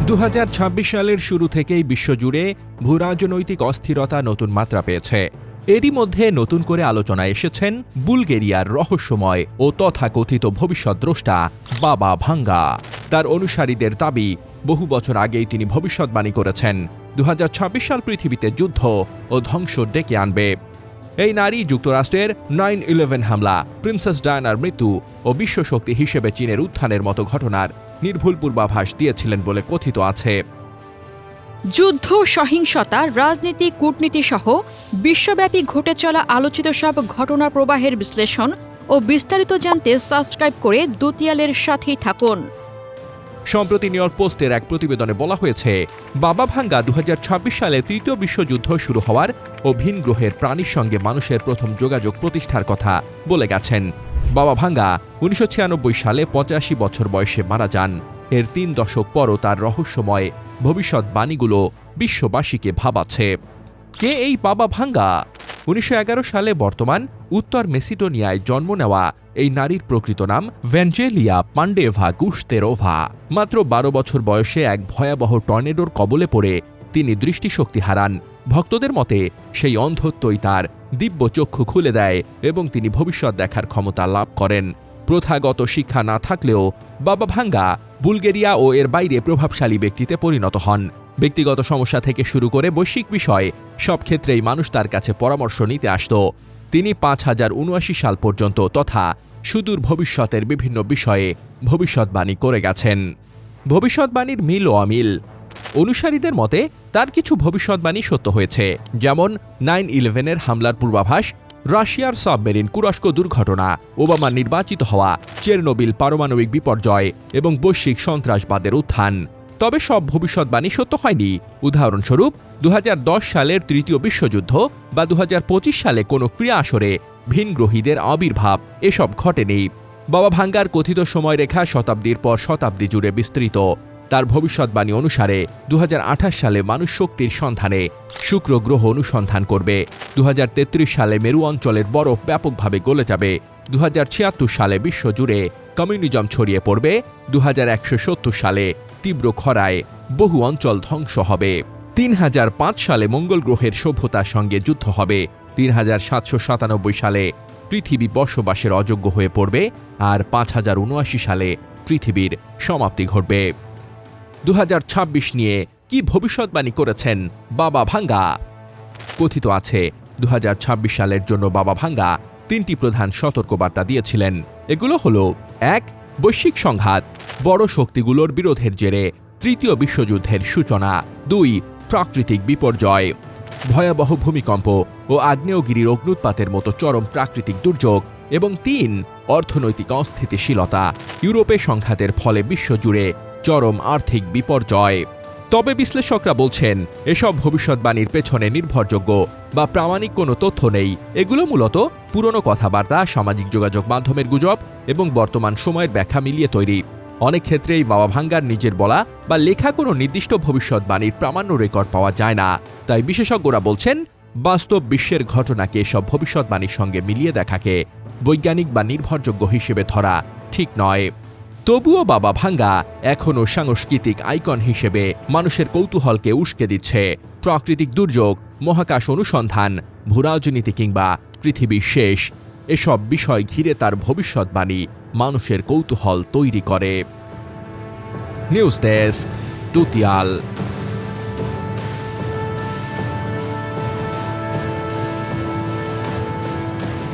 2026 সালের শুরু থেকেই বিশ্বজুড়ে ভূরাজনৈতিক অস্থিরতা নতুন মাত্রা পেয়েছে। এরই মধ্যে নতুন করে আলোচনায় এসেছেন বুলগেরিয়ার রহস্যময় ও তথাকথিত ভবিষ্যদ্দ্রষ্টা বাবা ভাঙ্গা। তার অনুসারীদের দাবি, বহু বছর আগেই তিনি ভবিষ্যদ্বাণী করেছেন 2026 সাল পৃথিবীতে যুদ্ধ ও ধ্বংস ডেকে আনবে। এই নারী যুক্তরাষ্ট্রের 9/11 হামলা, প্রিন্সেস ডায়ানার মৃত্যু ও বিশ্বশক্তি হিসেবে চীনের উত্থানের মতো ঘটনার নির্ভুল পূর্বাভাস দিয়েছিলেন বলে কথিত আছে। যুদ্ধ, সহিংসতা, রাজনীতি, কূটনীতি সহ বিশ্বব্যাপী ঘটে চলা আলোচিত সব ঘটনার প্রবাহের বিশ্লেষণ ও বিস্তারিত জানতে সাবস্ক্রাইব করে দুতিয়ালের সাথেই থাকুন। সম্প্রতি নিউ ইয়র্ক পোস্টের এক প্রতিবেদনে বলা হয়েছে, বাবা ভাঙ্গা 2026 সালে তৃতীয় বিশ্বযুদ্ধ শুরু হওয়ার ও ভিন গ্রহের প্রাণীর সঙ্গে মানুষের প্রথম যোগাযোগ প্রতিষ্ঠার কথা বলে গেছেন। বাবা ভাঙ্গা 1996 সালে 85 বছর বয়সে মারা যান। এর 3 দশক পরও তার রহস্যময় ভবিষ্যৎবাণীগুলো বিশ্ববাসীকে ভাবাচ্ছে। কে এই বাবা ভাঙ্গা? 1911 সালে বর্তমান উত্তর মেসিডোনিয়ায় জন্ম নেওয়া এই নারীর প্রকৃত নাম ভ্যাঞ্জেলিয়া পান্ডেভা গুশতেরোভা। মাত্র 12 বছর বয়সে এক ভয়াবহ টর্নেডোর কবলে পড়ে তিনি দৃষ্টিশক্তি হারান। ভক্তদের মতে সেই অন্ধত্বই তার দিব্য চক্ষু খুলে দেয় এবং তিনি ভবিষ্যৎ দেখার ক্ষমতা লাভ করেন। প্রথাগত শিক্ষা না থাকলেও বাবা ভাঙ্গা বুলগেরিয়া ও এর বাইরে প্রভাবশালী ব্যক্তিতে পরিণত হন। ব্যক্তিগত সমস্যা থেকে শুরু করে বৈশ্বিক বিষয় সব ক্ষেত্রেই মানুষ তার কাছে পরামর্শ নিতে আসত। তিনি 5079 সাল পর্যন্ত তথা সুদূর ভবিষ্যতের বিভিন্ন বিষয়ে ভবিষ্যৎবাণী করে গেছেন। ভবিষ্যৎবাণীর মিল ও অমিল। অনুসারীদের মতে তার কিছু ভবিষ্যৎবাণী সত্য হয়েছে, যেমন 9/11 হামলার পূর্বাভাস, রাশিয়ার সাবমেরিন তুরস্ক দুর্ঘটনা, ওবামা নির্বাচিত হওয়া, চেরনোবিল পারমাণবিক বিপর্যয় এবং বৈশ্বিক সন্ত্রাসবাদের উত্থান। তবে সব ভবিষ্যৎবাণী সত্য হয়নি। উদাহরণস্বরূপ 2010 সালের তৃতীয় বিশ্বযুদ্ধ বা 2025 সালে কোনো ক্রীড়া আসরে ভিনগ্রহীদের আবির্ভাব এসব ঘটেনি। বাবা ভাঙ্গার কথিত সময়রেখা শতাব্দীর পর শতাব্দী জুড়ে বিস্তৃত। তার ভবিষ্যৎবাণী অনুসারে 2028 সালে মানুষ শক্তির সন্ধানে শুক্র গ্রহ অনুসন্ধান করবে। 2033 সালে মেরু অঞ্চলের বরফ ব্যাপকভাবে গলে যাবে। 2076 সালে বিশ্বজুড়ে কমিউনিজম ছড়িয়ে পড়বে। 2170 সালে তীব্র খরায় বহু অঞ্চল ধ্বংস হবে। 3005 সালে মঙ্গল গ্রহের সভ্যতার সঙ্গে যুদ্ধ হবে। 3797 সালে পৃথিবী বসবাসের অযোগ্য হয়ে পড়বে। আর 5079 সালে পৃথিবীর সমাপ্তি ঘটবে। 2026 নিয়ে কি ভবিষ্যৎবাণী করেছেন বাবা ভাঙ্গা? কথিত আছে 2026 সালের জন্য বাবা ভাঙ্গা 3টি প্রধান সতর্কবার্তা দিয়েছিলেন। এগুলো হলো: 1. বৈশ্বিক সংঘাত, বড় শক্তিগুলোর বিরোধের জেরে তৃতীয় বিশ্বযুদ্ধের সূচনা। 2. প্রাকৃতিক বিপর্যয়, ভয়াবহ ভূমিকম্প ও আগ্নেয়গিরির অগ্ন্যুৎপাতের মতো চরম প্রাকৃতিক দুর্যোগ। এবং 3. অর্থনৈতিক অস্থিতিশীলতা, ইউরোপে সংঘাতের ফলে বিশ্বজুড়ে চরম আর্থিক বিপর্যয়। তবে বিশ্লেষকরা বলছেন, এসব ভবিষ্যৎবাণীর পেছনে নির্ভরযোগ্য বা প্রামাণিক কোনো তথ্য নেই। এগুলো মূলত পুরনো কথাবার্তা, সামাজিক যোগাযোগ মাধ্যমের গুজব এবং বর্তমান সময়ের ব্যাখ্যা মিলিয়ে তৈরি। অনেক ক্ষেত্রেই বাবা ভাঙ্গার নিজের বলা বা লেখা কোনো নির্দিষ্ট ভবিষ্যৎবাণীর প্রামাণ্য রেকর্ড পাওয়া যায় না। তাই বিশেষজ্ঞরা বলছেন, বাস্তব বিশ্বের ঘটনাকে এসব ভবিষ্যৎবাণীর সঙ্গে মিলিয়ে দেখাকে বৈজ্ঞানিক বা নির্ভরযোগ্য হিসেবে ধরা ঠিক নয়। তবুও বাবা ভাঙ্গা এখনও সাংস্কৃতিক আইকন হিসেবে মানুষের কৌতূহলকে উস্কে দিচ্ছে। প্রাকৃতিক দুর্যোগ, মহাকাশ অনুসন্ধান, ভূরাজনীতি কিংবা পৃথিবীর শেষ, এসব বিষয় ঘিরে তার ভবিষ্যৎবাণী মানুষের কৌতূহল তৈরি করে। News desk, দুতিয়াল।